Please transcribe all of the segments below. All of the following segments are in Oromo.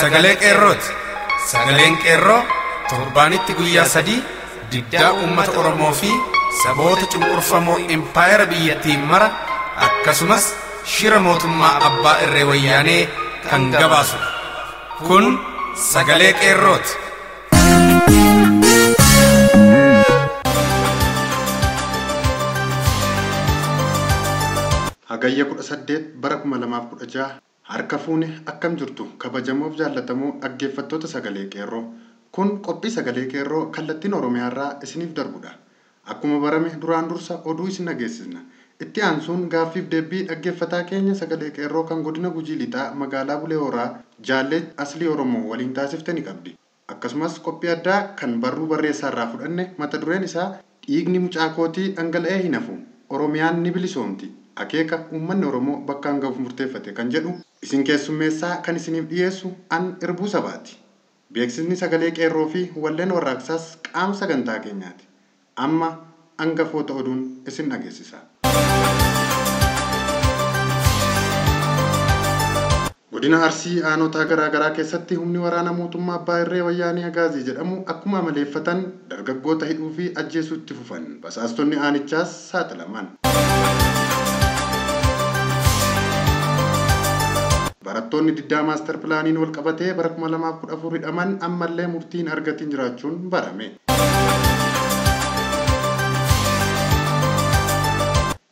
Sagalee qeerrooti. Sagaleen qeerroo torbaanitti guyyaa 3 diddaa uummata Oromoo fi saboota cunqurfamoo impaayera biyyattii mara akkasumas shira mootummaa abbaa irree wayyaanee kan gabaasu. Kun sagalee qeerrooti. Hagayya 18 bara 2016 harka fuune akkam jirtu kabajamoof jaallatamoo dhaggeeffattoota sagalee qeerroo. Kun qophii sagalee qeerroo kallattiin Oromiyaarraa isiniif darbudha. Akkuma barame duraan dursa oduu isin dhageessisna. Itti aansuun gaaffiif deebii dhaggeeffataa keenya sagalee qeerroo kan godina Gujii Lixaa magaalaa Bulee Horaa jaallee aslii Oromoo waliin taasiftani qabdi. Akkasumas qophii addaa kan barruu barreessaarraa fudhanne mata dureen isaa dhiigni mucaa kootii dhangala'ee hin hafu Oromiyaan ni bilisoomti. Akeeka uummanni Oromoo bakkaan ga'uuf murteeffate kan jedhu isin keessummeessaa kan isiniif dhiyeessu an Irbuu Sabaati. Beeksisni sagalee qeerroo fi walleen warraaqsaas qaama sagantaa keenyaati. Amma hangafoota oduun isin dhageessisa. Godina Arsii aanota garaagaraa keessatti humni waraana mootummaa abbaa irree wayyaanee Agaazii jedhamu akkuma amaleeffatan dargaggoota hidhuu fi ajjeesuu itti fufan. Basaastonni aanichaas saaxilaman. Barattoonni diddaa maaster pilaaniin wal qabatee bara 2014 hidhaman ammallee murtiin argatiin jiraachuun barame.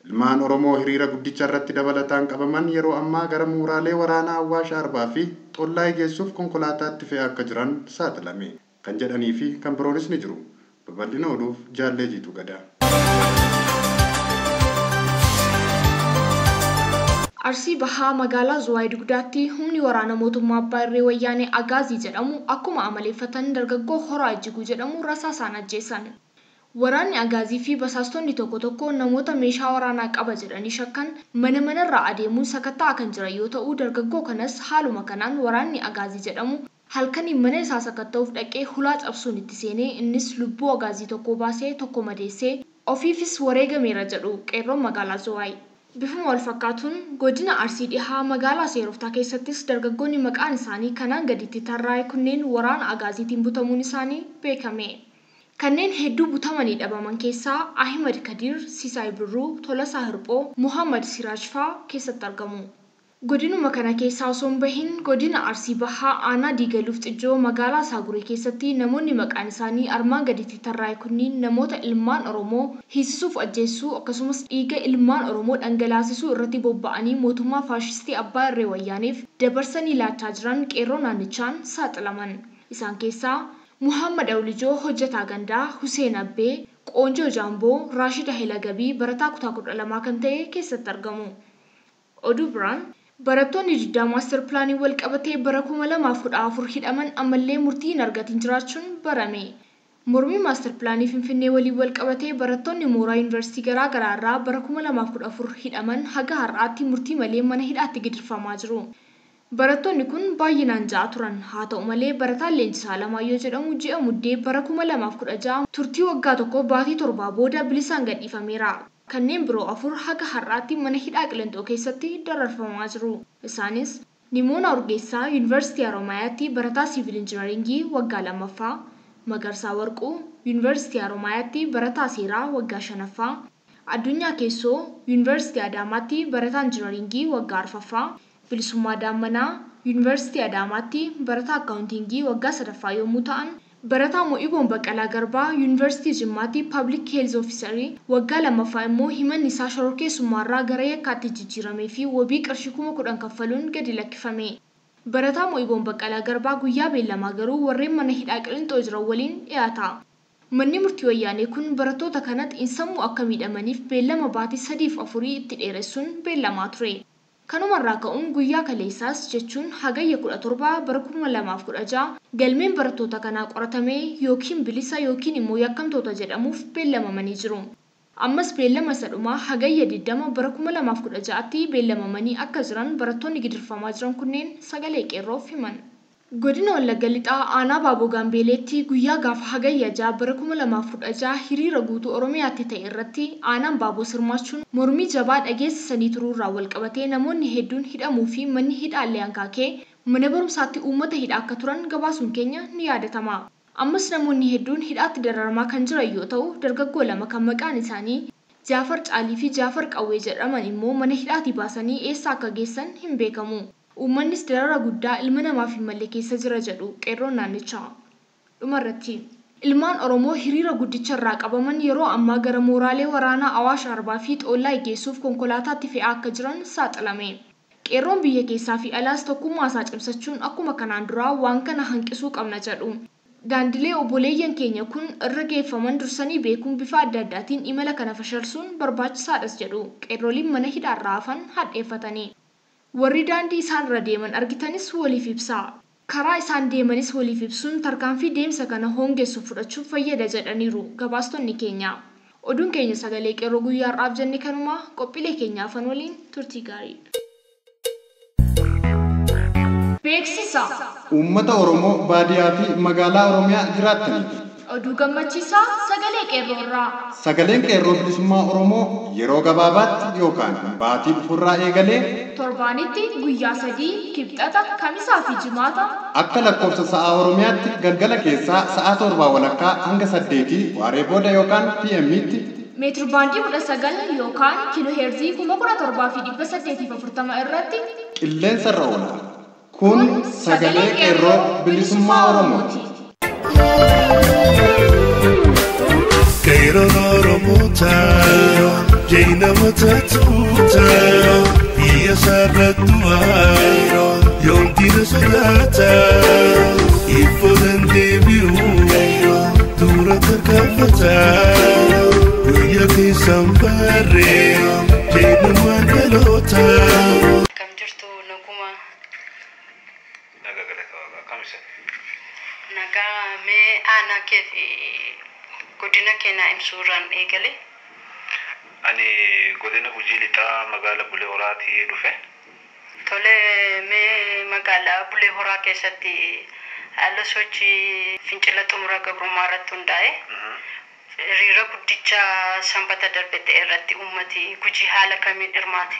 Ilmaan Oromoo hiriira guddicha irratti dabalataan qabaman yeroo ammaa gara mooraalee waraanaa Awwaash Arbaa fi Xollaa geessuuf konkolaataatti fe'aa akka jiran saaxilame. Kan jedhanii fi kan biroonis ni jiru. Babal'ina oduuf jaallee jiitu gadaa. Arsii Bahaa magaalaa Zuwaay Dugdaatti humni waraana mootummaa abbaa irree wayyaanee Agaazii jedhamu akkuma amaleeffatan dargaggoo Horaa Ijjiguu jedhamu rasaasaan ajjeesan. Waraanni Agaazii fi basaastonni tokko namoota meeshaa waraanaa qaba jedhanii shakkan manarraa adeemuun sakattaa kan jiran yoo ta'u dargaggoo kanas haaluma kanaan waraanni Agaazii jedhamu halkanii mana isaa sakatta'uuf dhaqee hulaa cabsuun itti seenee innis lubbuu Agaazii tokko baasee tokko madeessee ofiifis wareegameera jedhu qeerroon magaalaa Zuwaay. Bifuma wal fakkaatuun godina Arsii Dhihaa magaalaa Seeroftaa keessattis dargaggoonni maqaan isaanii kanaan gaditti tarraa'e kunneen waraana Agaaziitiin butamuun isaanii beekame. Kanneen hedduu butamanii dhabaman keessaa Ahimad Kadir, Sisaay Birruu, Tolasaa Hirphoo, Muhammad Siraaj fa'aa keessatti argamu. Godinuma kana keessaa osoo hin bahin godina Arsii Bahaa aanaa Diigaluuf Xijjoo magaalaa Saaguree keessatti namoonni maqaan isaanii armaan gaditti tarraa'e kunniin namoota ilmaan Oromoo hiisisuuf ajjeessuu akkasumas dhiiga ilmaan Oromoo dhangalaasisuu irratti bobba'anii mootummaa faashistii abbaa irree wayyaaneef dabarsanii laachaa jiran qeerroo naannichaan saaxilaman. Isaan keessaa Muhammad Awlijoo hojjetaa gandaa, Huseen Abbee, Qoonjoo Jaamboo, Raashida Helagabii barataa kutaa 12 kan ta'e keessatti argamu. Oduu biraan barattoonni diddaa maaster pilaanii wal qabatee bara 2014 hidhaman ammallee murtii hin argatin jiraachuun barame. Mormii maaster pilaanii Finfinnee waliin wal qabatee barattoonni mooraa yuunivarsiitii garaagaraa irraa bara 2014 hidhaman haga har'aatti murtii malee mana hidhaatti gidirfamaa jiru. Barattoonni kun baay'inaan 6 turan. Haa ta'u malee barataan Leenjisaa Alamaayyoo jedhamu ji'a muddee bara 2016 turtii waggaa tokko baatii 7 booda bilisaan gadhiifameera. Kanneen biroo 4 haga har'aatti mana hidhaa Qilintoo keessatti dararfamaa jiru. Isaanis Nimoona Urgeessaa Yuunivarsiitii Haroomayaatti barataa Siivil Injiinaringii waggaa 2ffaa, Magarsaa Warquu Yuunivarsiitii Haroomayaatti barataa Seeraa waggaa 5ffaa, Addunyaa Keessoo Yuunivarsiitii Adaamaatti barataa Injiinaringii waggaa 4ffaa, Bilisummaa Daammanaa Yuunivarsiitii Adaamaatti barataa Akkaawuntiingii waggaa 3ffaa yommuu ta'an, barataa Mo'iboon Baqqalaa Garbaa Yuunivarsiitii Jimmaatti Public Health Officerii waggaa 2ffaa immoo himanni isaa shororkeessummaarraa gara yakkaatti jijjiiramee fi wabii qarshii 10,000 kaffaluun gadi lakkifame. Barataa Mo'iboon Baqqalaa Garbaa guyyaa beellamaa garuu warreen mana hidhaa Qilintoo jiran waliin dhiyaata. Manni murtii wayyaanee kun barattoota kanatti insammuu akka miidhamaniif beellama baatii 3 fi 4 itti dheeressuun beellamaa ture. Kanumarraa ka'uun guyyaa kaleessaas jechuun hagayya 17 bara 2016 galmeen barattoota kanaa qoratamee yookiin bilisa yookiin immoo yakkamtoota jedhamuuf beellamamanii jiru. Ammas beellama sadhumaa hagayya 20 bara 2016tti beellamamanii akka jiran barattoonni gidirfamaa jiran kunneen sagalee qeerroof himan. Godina Wallagga Lixaa aanaa Baaboo Gaambeeleetti guyyaa gaafa hagayya 6 bara 2016 hiriira guutuu Oromiyaatti ta'e irratti aanaan Baaboo sirmaachuun mormii jabaa dhageessisanii turuurraa wal qabatee namoonni hedduun hidhamuu fi manni hidhaallee hankaakee mana barumsaatti uummata hidhaa akka turan gabaasuun keenya ni yaadatama. Ammas namoonni hedduun hidhaatti dararamaa kan jiran yoo ta'u, dargaggoo lama kan maqaan isaanii Jaafar Caalii fi Jaafar Qawwee jedhaman immoo mana hidhaatii baasanii eessa akka geessan hin beekamu. Uummannis darara guddaa ilma namaaf hin malle keessa jira jedhu qeerroon naannichaa. Dhumarratti ilmaan Oromoo hiriira guddicha irraa qabaman yeroo ammaa gara mooraalee waraanaa Awaash Arbaa fi Xoollaa geessuuf konkolaataatti fe'aa akka jiran saaxilame. Qeerroon biyya keessaa fi alaas tokkummaa isaa cimsachuun akkuma kanaan duraa waan kana hanqisuu qabna jedhu. Daandilee obboleeyyan keenya kun irra geeffaman dursanii beekuun bifa adda addaatiin imala kana fashalsuun barbaachisaadhas jedhu qeerroliin mana hidhaarraa hafan hadheeffatanii. Warri daandii isaan irra deeman argitanis waliif ibsaa. Karaa isaan deemanis waliif ibsuun tarkaanfii deemsa kana hongeessuuf fudhachuuf fayyada jedhaniiru gabaastonni keenya. Oduun keenya sagalee qeerroo guyyaa har'aaf jenne kanuma qophiilee keenya afan waliin turtii gaarii. Beeksisa. Uummata Oromoo baadiyyaa fi magaalaa Oromiyaa jiraataniif. Oduu gammachiisaa sagalee qeerroo irraa. Sagaleen qeerroo bilisummaa Oromoo yeroo gabaabaatti yookaan baatii dhufurraa eegalee torbaanitti guyyaa 3 kibxata kamisaa fi jimaata akka lakkoofsa sa'aa Oromiyaatti galgala keessaa sa'a 7 walakkaa hanga 8 waaree booda yookaan PM'tti meetir baandii 19 yookaan kiiloo heerzii 1740 irratti qilleensa irra oola. Kun sagalee qeerroo bilisummaa Oromooti. Kairo Oromota, Jaina Matatuta, Iya Saratua, Yontina Sodata, Ifodan Debiu, Tura Takafata, Uya Kisambare, Jaina Mangalota. Kamjurtu Naguma. Kamisa. Naga me ana kefi. Godina keenya ibsuuraan eegale. Ani godina Gujii Lixaa magaalaa Bulee Horaatii dhufe. Tole mee magaalaa Bulee Horaa keessatti haala sochii fincila xumura gabrummaa irratti hundaa'e. Hiriira guddicha sanbata darbe ta'e irratti uummati Gujii haala kamiin hirmaate?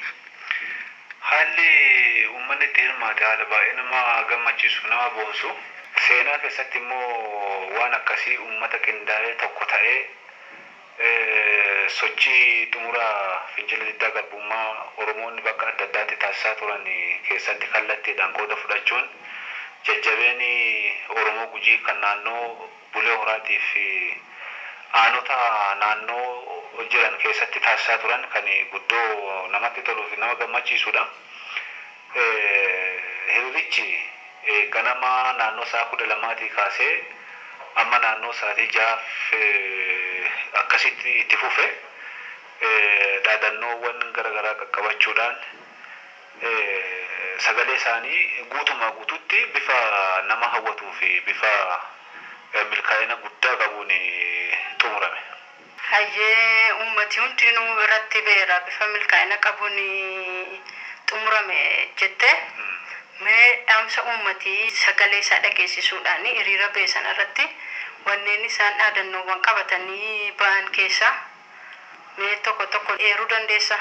Haalli uummanni itti hirmaate haala baay'ee nama gammachiisu nama boonsu. Seenaa keessatti immoo waan akkasii uummata qindaa'ee tokko ta'ee sochii xumura fincila diddaa garbummaa Oromoonni bakka adda addaatti taasisaa turan keessatti kallattiidhaan qooda fudhachuun jajjabeen Oromoo Gujii kan naannoo Bulee Horaatii fi aanota naannoo jiran keessatti taasisaa turan kan guddoo namatti toluu fi nama gammachiisudha. Hiriirichi ganama naannoo sa'a 12 kaasee amma naannoo sa'aatii 6 akkasitti itti fufe dhaadannoowwan garaagaraa qaqqabachuudhaan sagalee isaanii guutumaa guututti bifa nama hawwatuu fi bifa milkaa'ina guddaa qabuun xumurame. Hayyee uummati hundinuu irratti beera bifa milkaa'ina qabuun xumurame jette. Mee dhaamsa uummati sagalee isaa dhageessisuudhaan hiriira beesan irratti wanneen isaan dhaadannoowwan qabatanii ba'an keessaa mee tokko tokko eeruu dandeessa?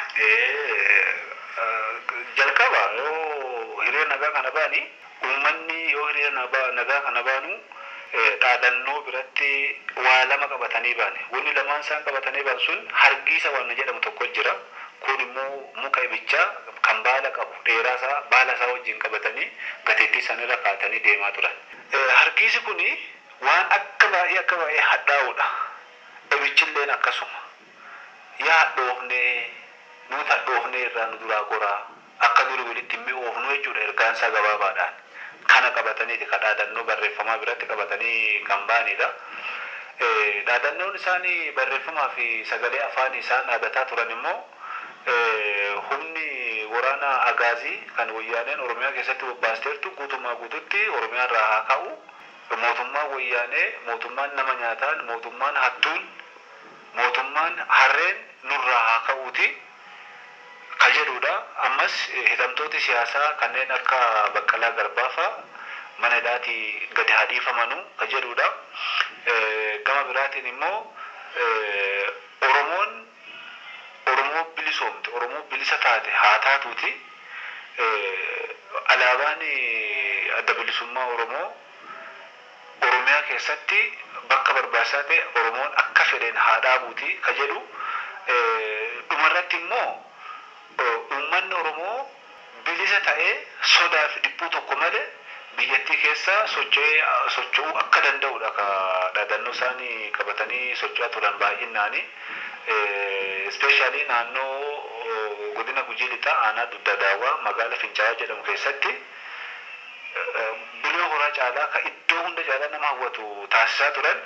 Jalqaba yoo hiriira nagaa kana ba'anii uummanni yoo hiriira nagaa kana baanu dhaadannoo biratti waa lama qabatanii ba'an. Wanni lamaan isaan qabatanii ba'an sun hargiisa waan jedhamu tokko jira. Kun immoo muka ibichaa kan baala qabu dheeraa isaa baala isaa wajjin qabatanii gateettii sanirra kaatanii deemaa turan. Hargiisi kun waan akka baay'ee hadhaa'uudha. Ibichilleen akkasuma. Yaa hadhoofnee nuti hadhoofnee irraa nu duraa goraa akka duri walitti mi'oofnu jechuudha ergaan isaa gabaabaadhaan. Kana qabataniiti kan dhaadannoo barreeffamaa biratti qabatanii kan ba'anidha. Dhaadannoon isaanii barreeffamaa fi sagalee afaan isaan dhaadataa turan immoo humni waraana agaazii kan wayyaaneen Oromiyaa keessatti bobbaasteertu guutumaa guututti Oromiyaa irraa haa ka'u. Mootummaan wayyaanee, mootummaan nama nyaataan, mootummaan hattuun, mootummaan harreen nurraa haa ka'uuti kan jedhudha. Ammas hidhamtooti siyaasaa kanneen akka Baqqalaa Garbaa fa'a mana hidhaatii gadi haa dhiifamanu kan jedhudha. Gama biraatiin immoo Oromoo bilisoomte, Oromoo bilisa taate haa taatuuti. Alaabaan adda bilisummaa Oromoo Oromiyaa keessatti bakka barbaachisaa ta'e Oromoon akka fedhen haa dhaabuuti ka jedhu dhumarratti immoo uummanni Oromoo bilisa ta'ee sodaa fi dhiphuu tokko malee biyyattii keessa socho'uu akka danda'udha ka dhaadannoo isaanii qabatanii socho'aa turan baay'inaani especially naannoo godina Gujii Lixaa aanaa Dudda Daawwaa magaalaa Fincaa'aa jedhamu keessatti bilee horaa caalaa ka iddoo hunda caalaa nama hawwatu taasisaa turan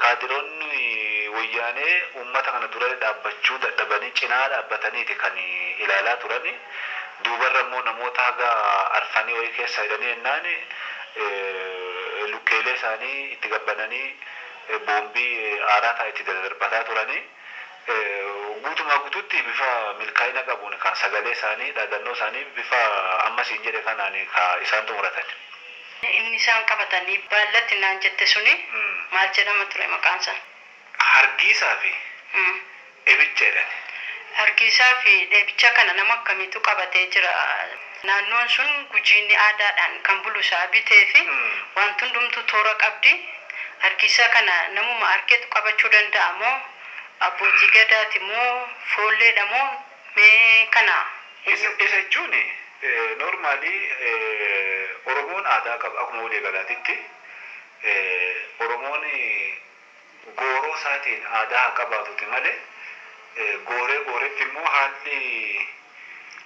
kaadiroonni wayyaanee uummata kana dura dhaabbachuu dadhabanii cinaa dhaabbataniiti kan ilaalaa turani duubarra immoo namoota haga arfanii wayii keessa hidhanii ennaan lukkeelee isaanii itti gabbananii boombii aaraa ta'a itti darbataa turani guutumaa guututti bifa milkaa'ina qabuun kan sagalee isaanii dhaadannoo isaanii bifa ammasiin jedhe kanaan isaan xumuratan. Inni isaan qabatanii baallatti naan jette suni maal jedhama ture maqaan isaa? Hargiisaa fi ebicha jedhani. Hargiisaa fi ebicha kana nama akkamiitu qabatee jira? Naannoon sun gujiinni aadaadhaan kan bulu isaa bitee fi wanti hundumtu toora qabdi. Hargiisaa kana namuma argeetu qabachuu danda'a moo abbootii gadaati moo foolleedha moo mee kana? Isa jechuun normaalii Oromoon aadaa qaba akkuma walii galaatitti Oromoon gooroo isaatiin aadaa haa qabaatuti malee gooreetti immoo haalli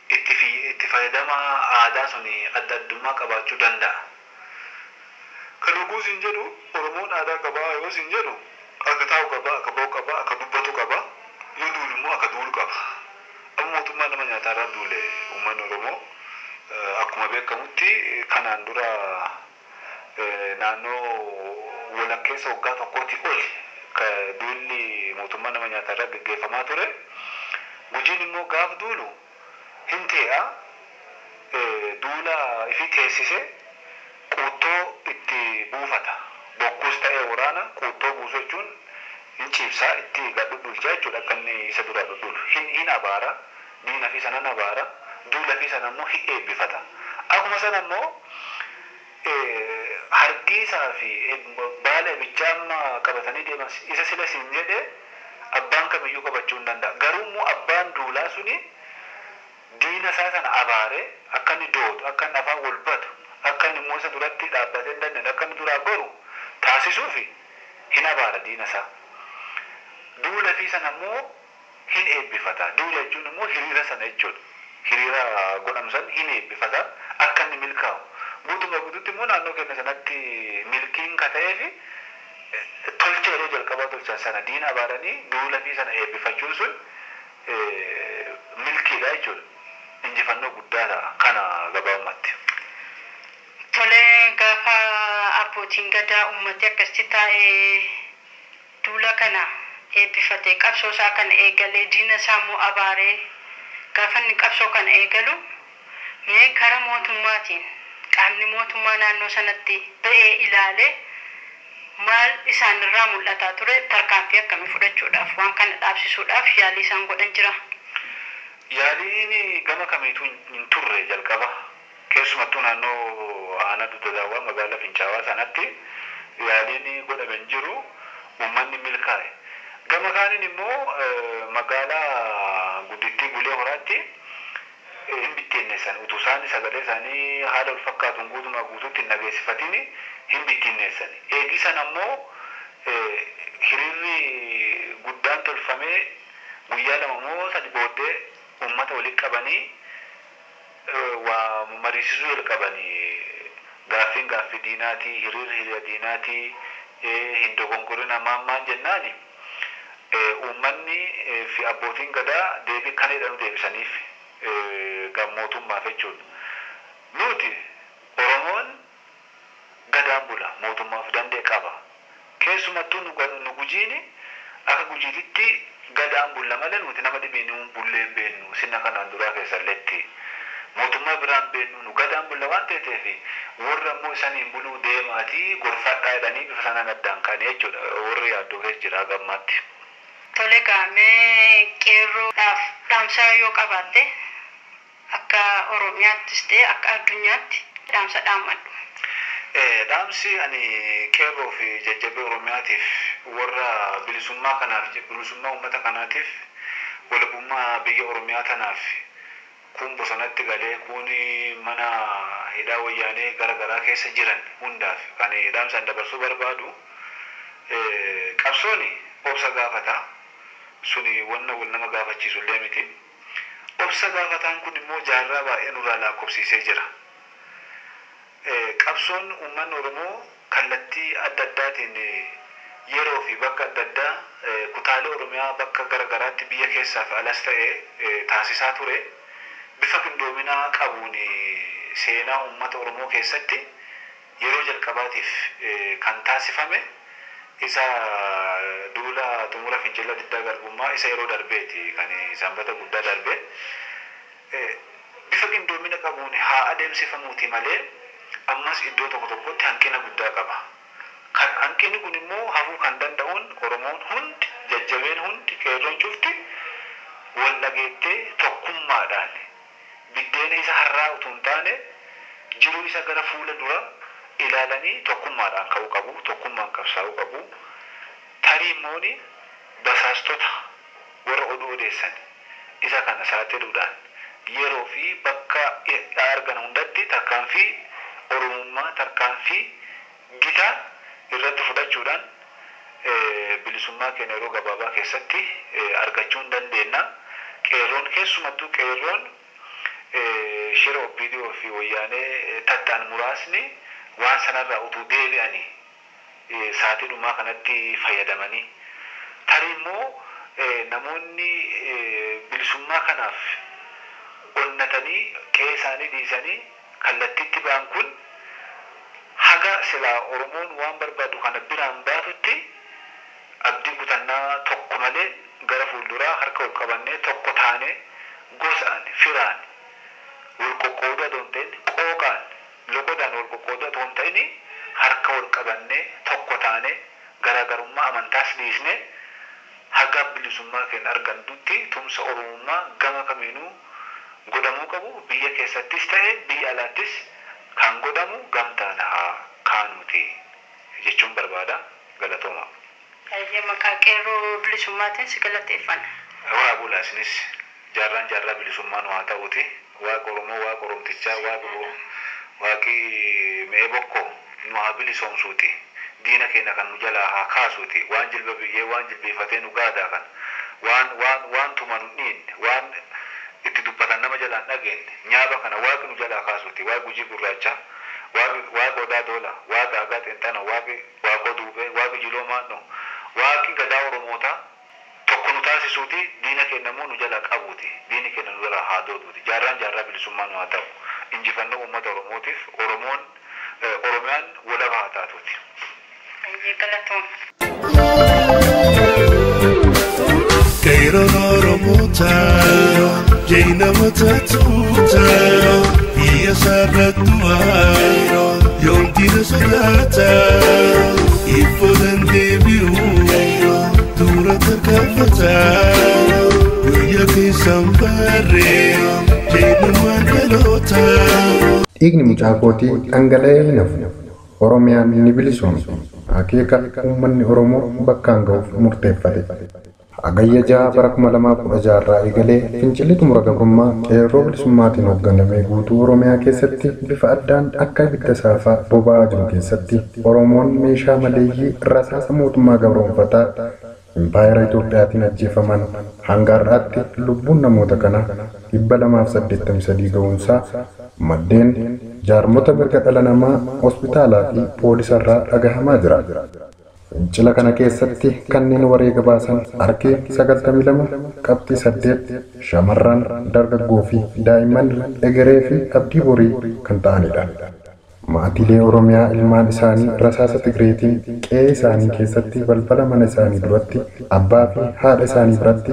itti fayyadama aadaa suni adda addummaa qabaachuu danda'a. Kan oguu siin jedhu Oromoon aadaa qabaa yoo siin jedhu akka taa'u qaba, akka ba'u qaba, akka dubbatu qaba, yoo duulu immoo akka duulu qaba. Amma mootummaa nama nyaataarraa duule uummanni Oromoo akkuma beekamutti kanaan dura naannoo walakkeessa waggaa tokkooti oli duulli mootummaa nama nyaataarraa gaggeeffamaa ture. Gujiin immoo gaaf duulu hin tee'a duula ifi teessise quuttoo itti buufata. Bokkuus ta'ee waraana quuttoo buusu jechuun hin ciibsaa itti gadhudhulcha jechuudha akka inni isa duraa dhudhulu. Hin abaara diina fi sanan abaara duula fi sana immoo hin eebbifata. Akkuma sana immoo hargiisaa fi baala ibichaa amma qabatanii deeman isa sila siin jedhe abbaan kamiyyuu qabachuu hin danda'a. Garuu immoo abbaan duulaa suni diina isaa sana abaaree akka inni dootu akka inni afaan wal batu akka inni immoo isa duratti dhaabbatee hin dandeenye akka inni duraa goru taasisuu fi hin abaara diina isaa. Duula fi sana immoo hin eebbifata. Duula jechuun immoo hiriira sana jechuudha. Hiriira godhamu san hin eebbifata akka inni milkaa'u. Guutumaa guutuutti immoo naannoo keenya sanatti milkiin ka ta'ee fi tolcha yeroo jalqabaa tolchan sana diina abaaranii duula fi sana eebbifachuun sun milkiidha jechuudha. Injifannoo guddaa ta'a kana gabaabumatti. Tolee gaafa abbootiin gadaa uummati akkasitti taa'ee duula kana eebbifatee qabsoo isaa kana eegalee diina isaa immoo abaaree gaafa inni qabsoo kana eegalu mee karaa mootummaatiin qaamni mootummaa naannoo sanatti ba'ee ilaalee maal isaanirraa mul'ataa ture tarkaanfii akkamii fudhachuudhaaf waan kana dhaabsisuudhaaf yaalii isaan godhan jira? Yaaliin gama kamiitu hin turre jalqaba. Keessumattuu naannoo aanaa Dudda Daawwaa magaalaa Fincaa'aa sanatti yaaliin godhame hin jiru uummanni milkaa'e. Gama kaaniin immoo magaalaa guddittii Bulee Horaatti hin bittinneessan utuu isaanii sagalee isaanii haala wal fakkaatuun guutumaa guutuutti hin dhageessifatin hin bittinneessan. Eegisan ammoo hiriirri guddaan tolfamee guyyaa lama moo sadi booddee uummata walitti qabanii waa mariisisuu jalqabanii gaaffii diinaatii hiriira diinaatii hin dogongorin maan jennaani uummanni fi abbootiin gadaa deebii kan jedhanu deebisaniif mootummaaf jechuudha. Nuti Oromoon gadaan bula mootummaaf dandee qaba. Keessumattuu nu gujiini akka gujiititti gadaan bulla malee nuti nama dhibeenii bullee hin beennu sinna kanaan duraa keessalletti. Mootummaa biraan beennu nu gadaan bulla waan ta'eef warra immoo isaniin buluu deemaatii gorfadhaa jedhanii bifa sanaan addaan kaanii jechuudha. Warri yaaddoo keessa jira gammaatti. Tole gaamee qeerroodhaaf dhaamsaa yoo qabaatte akka Oromiyaattis ta'e akka addunyaatti dhaamsa dhaammadhu. Dhaamsi ani qeerroo fi jajjabee Oromiyaatiif warra bilisummaa kanaaf bilisummaa uummata kanaatiif walabummaa biyya Oromiyaa tanaaf kun bosonatti galee kun mana hidhaa wayyaanee garaagaraa keessa jiran hundaaf kan dhaamsan dabarsuu barbaadu qabsooni obsa gaafata suni wanna wal nama gaafachiisu illee miti. Obsa gaafataan kun immoo jaarraa baay'ee nurraa lakkoofsiisee jira. Qabsoon uummanni Oromoo kallattii adda addaatiin yeroo fi bakka adda addaa kutaalee Oromiyaa bakka garaagaraatti biyya keessaa fi alas ta'ee taasisaa ture. Bifa qindoominaa qabuun seenaa uummata Oromoo keessatti yeroo jalqabaatiif kan taasifame isa duula xumura fincila diddaa garbummaa isa yeroo darbeeti kan sanbata guddaa darbe. Bifa qindoomina qabuun haa adeemsifamuuti malee ammas iddoo tokko tokkotti hanqina guddaa qaba. Kan hanqinni kun immoo hafuu kan danda'uun Oromoon hundi jajjabeen hundi qeerroon cufti wal dhageettee tokkummaadhaan biddeena isa har'aa utuu hin taane jiruu isa gara fuula dura ilaalanii tokkummaadhaan ka'uu qabu, tokkummaan qabsaa'uu qabu. Tarii immoo basaastota warra oduu odeessan isa kana saaxiluudhaan yeroo fi bakka argan hundatti tarkaanfii Oromummaa tarkaanfii gitaa irratti fudhachuudhaan bilisummaa keenya yeroo gabaabaa keessatti argachuu hin dandeenya. Qeerroon keessumattuu qeerroon shira OPDO fi wayyaanee tattaan muraasni waan sanarraa utuu deebi'anii saaxilumaa kanatti fayyadamanii tarii immoo namoonni bilisummaa kanaaf onnatanii qe'ee isaanii dhiisanii kallattiitti ba'an kun haga silaa Oromoon waan barbaadu kana biraan baatutti abdii kutannaa tokko malee gara fuulduraa harka ol qabannee tokko taane gosaan firaan wal qoqqooduu adoo hin ta'in qooqaan loqodaan wal qoqqooduu adoo hin ta'in harka wal qabannee tokko taane garaagarummaa amantaas dhiisne haga bilisummaa keenya argannutti tumsa Oromummaa gama kamiinuu godhamuu qabu. Biyya keessattis ta'e biyya alaattis kan godhamu gamtaan haa kaanuuti jechuun barbaada. Galatooma. Maqaa qeerroo bilisummaatiin si galateeffanna. Waa bulaasinis jaarraa bilisummaa nu haa ta'uuti. Waaqa Oromoo, Waaqa Oromtichaa, Waaqi mee bokko nu haa bilisoomsuuti. Diina keenya kan nu jalaa haa kaasuuti. Waan jilba biyyee waan jilbeeffatee nu gaadaa kan waan tuma nu dhiinne waan itti dubbatan nama jalaan dhageenye nyaaba kana Waaqi nu jalaa kaasuuti. Waaqi Gujii Gurraachaa, Waaqi Odaa Doola, Waaqi Agaa Xeenxana, Waaqi Duubee, Waaqi Jiloo Maannoo, Waaqi Gadaa Oromootaa tokko nu taasisuuti. Diina keenya immoo nu jalaa qabuuti. Diini keenya nu jalaa haa dooduuti. Jaarraa bilisummaa nu haa ta'u. Injifannoo uummata Oromootiif Oromiyaan walaba haa taatuuti. Qeerroon Oromootaa jeena matatuutaa biyya sarrattumaa yoomtiina sodaataa ifoo dandeebi'uu dura tarkaanfataa guyya keessaan barree jeenumaan dhalootaa. Dhiigni mucaa kootii dhangala'ee hin hafu. Oromiyaan ni bilisoomti. Akeeka uummanni Oromoo bakkaan ga'uuf murteeffate. Hagayya 6 bara 2016 irraa eegalee fincilli xumura gabrummaa qeerroo bilisummaatiin hoogganamee guutuu Oromiyaa keessatti bifa addaan akka ibidda saafaa boba'aa jiru keessatti Oromoon meeshaa maleeyyii rasaasa mootummaa gabroonfataa Impaayera Itoophiyaatiin ajjeefaman hanga har'aatti lubbuun namoota kana 283 ga'uunsaa maddeen jaarmota mirga dhala namaa hospitaalaa fi poolisarraa dhagahamaa jira. Fincila kana keessatti kanneen wareega baasan harki 92 qabxii 8 shamarran dargaggoo fi daa'imman egeree fi abdii borii kan ta'anidha. Maatiilee Oromiyaa ilmaan isaanii rasaasa Tigreetiin qe'ee isaanii keessatti balbala mana isaanii duratti abbaa fi haadha isaanii biratti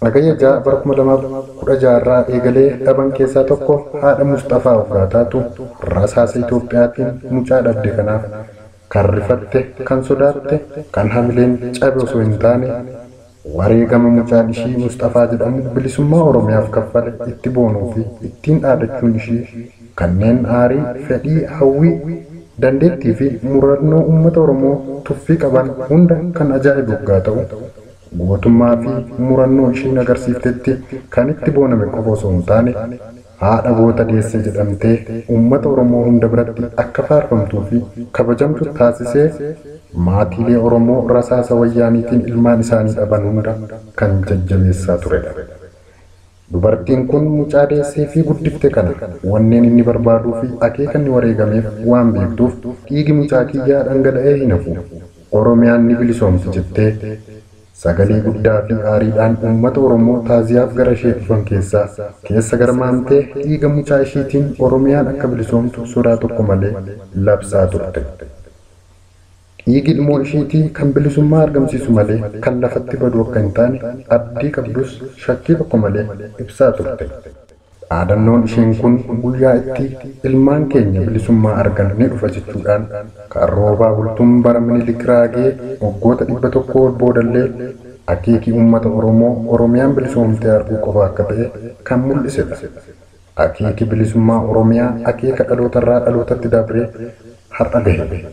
hagayya 6 bara 2016 irraa eegalee dhaban keessaa tokko haadha Mustafaa Ufgaataatu rasaasa Itoophiyaatiin mucaa dhabde kanaaf kan rifatte, kan sodaatte, kan hamileen cabe osoo hin taane wareegama mucaan ishii Mustafaa jedhamu bilisummaa Oromiyaaf kaffale itti boonuu fi ittiin dhaadachuun ishii kanneen aarii, fedhii, hawwii, dandeettii fi murannoo uummata Oromoo tuffii qaban hunda kan ajaa'ibu waggaa ta'u gootummaa fi murannoo ishiin agarsiiftetti kan itti booname qofa osoo hin taane haadha goota deesse jedhamtee uummata Oromoo hunda biratti akka faarfamtuu fi kabajamtu taasisee maatiilee Oromoo rasaasa wayyaaniitiin ilmaan isaanii dhaban hunda kan jajjabeessaa turedha. Dubartiin kun mucaa deessee fi guddifte kana wanneen inni barbaaduu fi akeeka inni wareegameef waan beektuuf dhiigi mucaa kiyyaa dhangala'ee hin hafu. Oromiyaan ni bilisoomti jettee sagalee guddaa fi aariidhaan uummata Oromoo taaziyaaf gara ishee dhufan keessa garmaamtee dhiiga mucaa ishiitiin Oromiyaan akka bilisoomtu sodaa tokko malee labsaa turte. Dhiigi ilmoo ishiitii kan bilisummaa argamsiisu malee kan lafatti badu akka hin taane abdii qabdus shakkii tokko malee ibsaa turte. Dhaadannoon isheen kun guyyaa itti ilmaan keenya bilisummaa argan ni dhufa jechuudhaan kan roobaa bultuun bara Minilik raagee waggoota 100 boodallee akeekii uummata Oromoo Oromiyaan bilisoomtee arguu qofa akka ta'e kan mul'isedha. Akeekii bilisummaa Oromiyaa akeeka dhalootarraa dhalootatti dabree har'a gahe.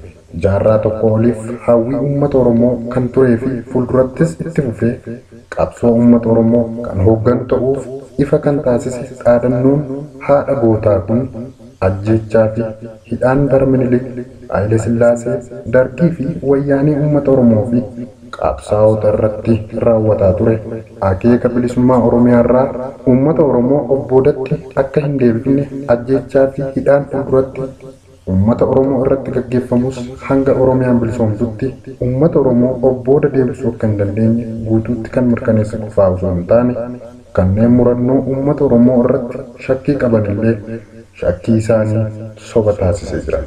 Jaarraa tokko oliif hawwii uummata Oromoo kan turee fi fuuldurattis itti fufee qabsoo uummata Oromoo kan hoogganu ta'uuf ifa kan taasise dhaadannoon haadha gootaa kun ajjechaa fi hidhaan bara Minilik, Haayile Sillaasee, Dargii fi wayyaanee uummata Oromoo fi qabsaa'ota irratti raawwataa ture akeeka bilisummaa Oromiyaarraa uummata Oromoo obboodatti akka hin deebifne ajjechaa fi hidhaan fuulduratti uummata Oromoo irratti gaggeeffamus hanga Oromiyaan bilisoomtutti uummata Oromoo obbooda deebisuu akka hin dandeenye guutuutti kan mirkaneessa qofaa osoo hin taane kanneen murannoo uummata Oromoo irratti shakkii qabanillee shakkii isaanii soba taasisee jira.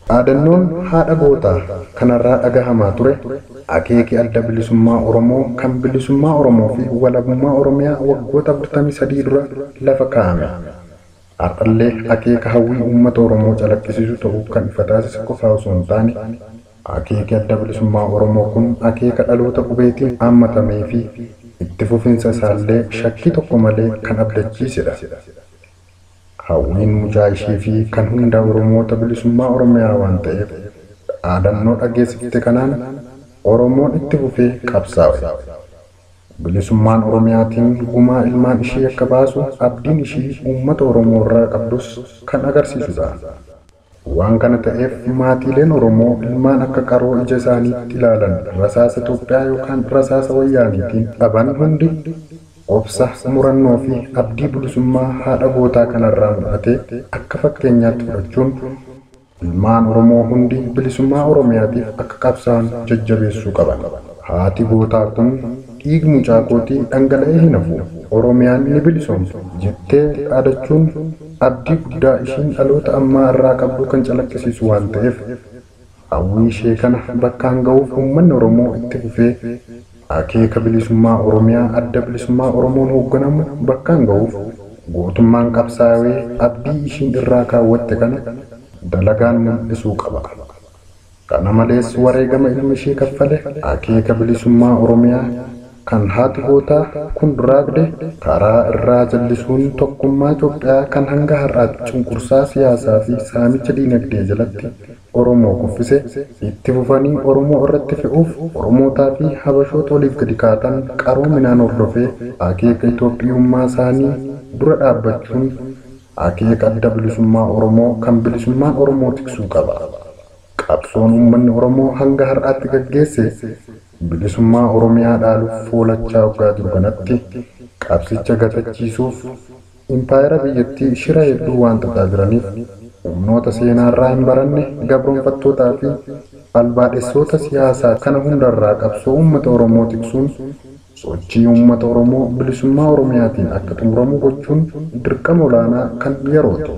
Dhaadannoon haadha gootaa kanarraa dhagahamaa ture akeekii adda bilisummaa Oromoo kan bilisummaa Oromoo fi walabummaa Oromiyaa waggoota 43 dura lafa kaa'ame. Har'allee akeeka hawwii uummata Oromoo calaqqisiisu ta'uu kan ifa taasise qofaa osoo hin taane akeekii adda bilisummaa Oromoo kun akeeka dhaloota qubeetiin haammatamee fi itti fufinsa isaallee shakkii tokko malee kan abdachiisedha. Hawwiin mucaa ishee fi kan hunda Oromoota bilisummaa Oromiyaa waan ta'eef dhaadannoo dhageessifte kanaan Oromoon itti fufee qabsaa'e. Bilisummaan Oromiyaatiin gumaa ilmaan ishee akka baasu abdiin ishee uummata Oromoo irraa qabdus kan agarsiisudha. Waan kana ta'eef maatiileen Oromoo ilmaan akka qaroo ija isaaniitti ilaalan rasaasa Itoophiyaa yookaan rasaasa wayyaaniitiin dhaban hundi obsa, murannoo fi abdii bilisummaa haadha gootaa kanarraa mul'ate akka fakkeenyaatti fudhachuun ilmaan Oromoo hundi bilisummaa Oromiyaatiif akka qabsaa'an jajjabeessuu qaban. Haati gootaa kun dhiigi mucaa kootii dhangala'ee hin hafu Oromiyaan ni bilisoomti jettee dhaadachuun abdii guddaa ishiin dhaloota ammaa irraa qabdu kan calaqqisiisu waan ta'eef hawwii ishee kana bakkaan ga'uuf uummanni Oromoo itti fufee akeeka bilisummaa Oromiyaa adda bilisummaa Oromoon hoogganamu bakkaan ga'uuf gootummaan qabsaa'ee abdii ishiin irraa kaawwatte kana dalagaan mul'isuu qaba. Kana malees wareegama ilmi ishee kaffale akeeka bilisummaa Oromiyaa kan haati gootaa kun raagde karaa irraa jallisuun tokkummaa Itoophiyaa kan hanga har'aatti cunqursaa siyaasaa fi saamicha diinagdee jalatti Oromoo kuffise itti fufanii Oromoo irratti fe'uuf Oromootaa fi Habashoota waliif gadi kaatan qaroominaan hordofee akeeka Itoophiyummaa isaanii dura dhaabbachuun akeeka adda bilisummaa Oromoo kan bilisummaan Oromoo tiksuu qaba. Qabsoon uummanni Oromoo hanga har'aatti gaggeesse bilisummaa Oromiyaa dhaaluuf foolachaa waggaa jiru kanatti qabsicha gatachiisuuf impaayera biyyattii shira hedduu waan xaxaa jiraniif humnoota seenaarraa hin baranne gabroonfattootaa fi albaadhessoota siyaasaa kana hundarraa qabsoo uummata Oromoo tiksuun sochii uummata Oromoo bilisummaa Oromiyaatiin akka xumuramu gochuun dirqama olaanaa kan yerooti.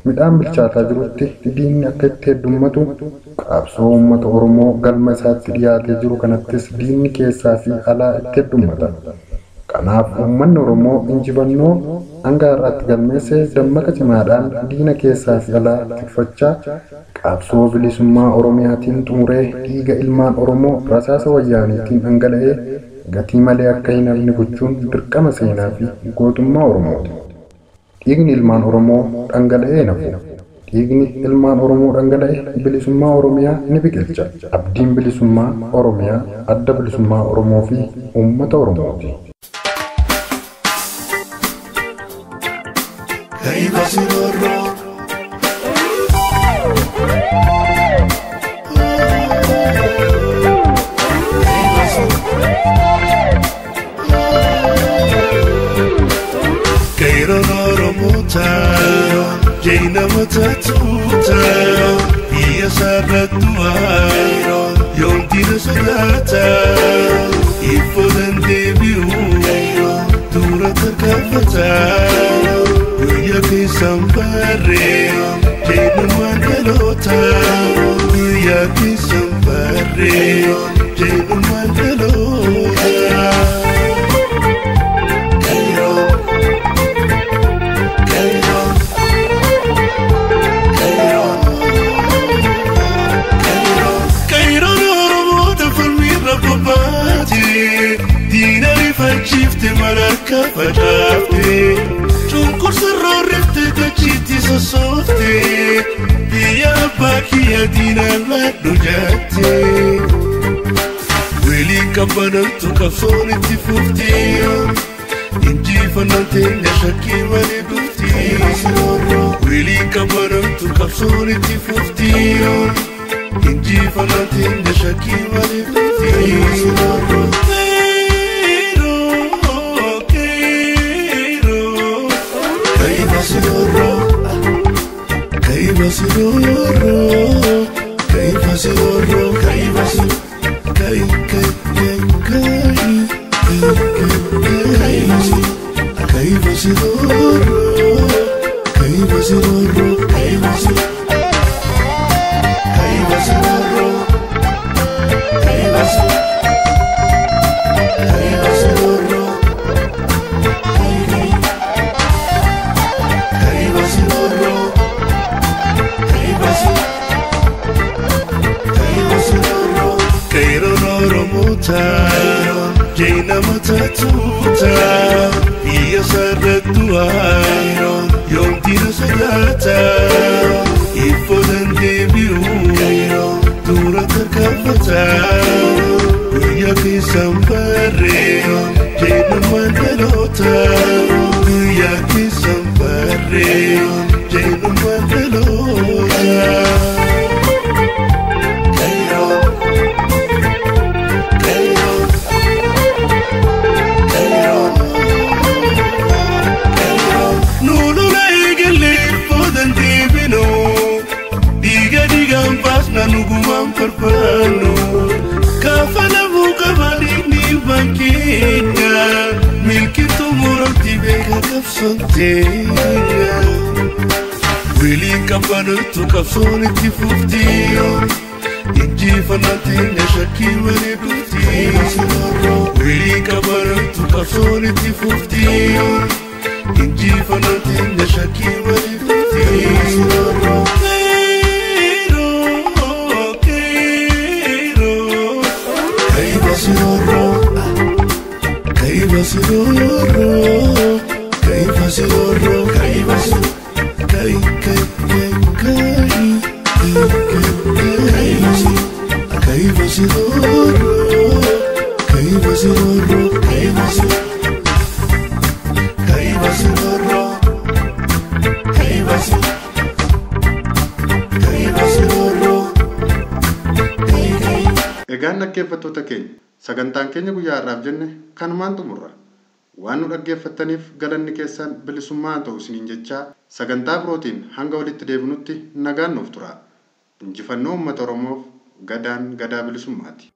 Midhaan bilchaataa jirutti diinni akka itti heddummatu qabsoo uummata Oromoo galma isaatti dhiyaatee jiru kanattis diinni keessaa fi alaa itti heddummata. Kanaaf uummanni Oromoo injifannoo hanga har'aatti galmeessee dammaqa cimaadhaan diina keessaa fi alaa tikfachaa qabsoo bilisummaa Oromiyaatiin xumuree dhiiga ilmaan Oromoo rasaasa wayyaaniitiin dhangala'ee gatii malee akka hin hafne gochuun dirqama seenaa fi gootummaa Oromooti. Dhiigni ilmaan Oromoo dhangala'ee hin hafu. dhiigni ilmaan Oromoo dhangala'e bilisummaa Oromiyaa ni biqilcha. Abdiin bilisummaa Oromiyaa adda bilisummaa Oromoo fi uummata Oromooti. Jaina matatuta Iya sarratua Yontina sodata Ifo dan debiu Tura terkafata Guya kisambare Jaina mangalota Guya kisambare Jaina mangalota Facifte malarca facafte Ciuncur să rorefte Căciti să softe Ia bachia din la dujate Weli cabanantu cafone ti fuftio Ingi fanante ne shakima ne duftio Weli cabanantu cafone ti fuftio Ingi fanante ne shakima ne duftio Jaina matatuta Iya sarratua Yontina sodata Ifo dan debiu Tura terkafata Guya kisambare Jaina mangalota Guya kisambare Jaina mangalota Nugumam perpano Kafana buka balini bangkina Milki tumurang tibeka kapsantena Wili kapana tu kapsone ti fuftio Inji fanatenya shakima ne duftio Wili kapana tu kapsone ti fuftio Inji fanatenya shakima ne duftio Egaan dhaggeeffattoota keenya sagantaan keenya guyyaa har'aaf jenne kanumaan xumurra. Waan nu dhaggeeffattaniif galanni keessan bilisummaa ta'u isiniin jechaa sagantaa birootiin hanga walitti deebinutti nagaan nuuf tura. Injifannoo uummata Oromoof gadaan gadaa bilisummaati.